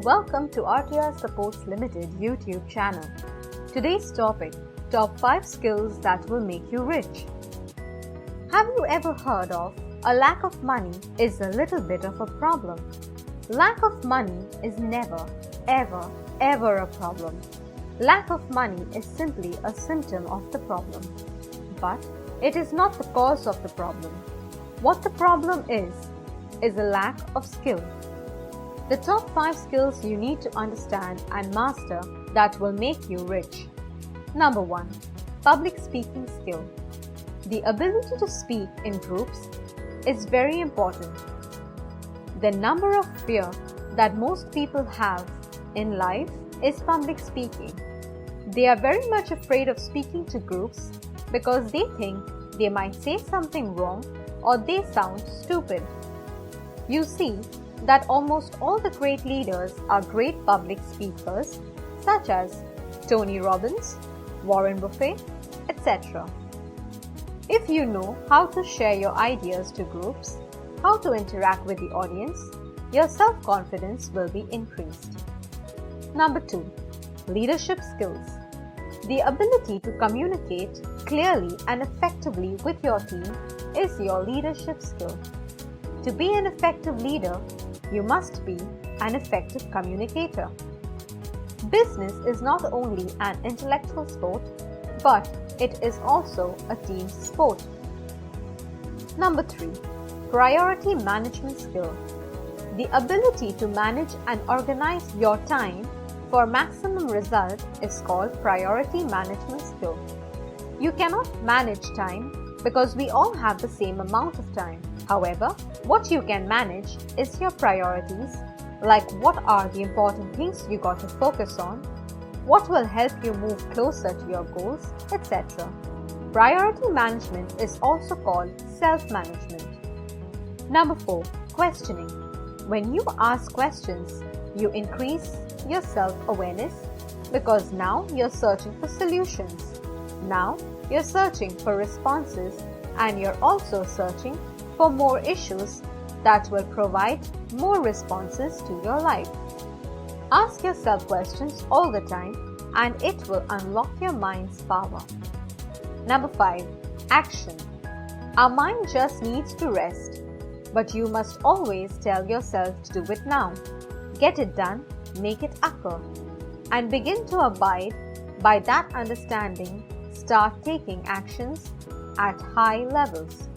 Welcome to RTR Supports Limited YouTube channel. Today's topic, Top 5 Skills That Will Make You Rich. Have you ever heard of a lack of money is a little bit of a problem? Lack of money is never, ever a problem. Lack of money is simply a symptom of the problem. But it is not the cause of the problem. What the problem is a lack of skill. The top 5 skills you need to understand and master that will make you rich. Number 1. Public speaking skill. The ability to speak in groups is very important. The number of fear that most people have in life is public speaking. They are very much afraid of speaking to groups because they think they might say something wrong or they sound stupid. You see that almost all the great leaders are great public speakers, such as Tony Robbins, Warren Buffett, etc. If you know how to share your ideas to groups, how to interact with the audience, your self-confidence will be increased. Number 2. Leadership skills. The ability to communicate clearly and effectively with your team is your leadership skill. To be an effective leader, you must be an effective communicator. Business is not only an intellectual sport, but it is also a team sport. Number 3. Priority management skill. The ability to manage and organize your time for maximum result is called priority management skill. You cannot manage time because we all have the same amount of time. However, what you can manage is your priorities, like what are the important things you got to focus on, what will help you move closer to your goals, etc. Priority management is also called self-management. Number 4. Questioning. When you ask questions, you increase your self-awareness because now you're searching for solutions. Now you're searching for responses and you're also searching for more issues that will provide more responses to your life. Ask yourself questions all the time and it will unlock your mind's power. Number 5. Action. Our mind just needs to rest, but you must always tell yourself to do it now. Get it done, make it occur, and begin to abide by that understanding. Start taking actions at high levels.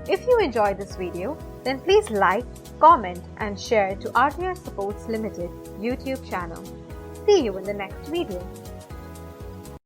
If you enjoyed this video, then please like, comment and share to RTR Supports Limited YouTube channel. See you in the next video.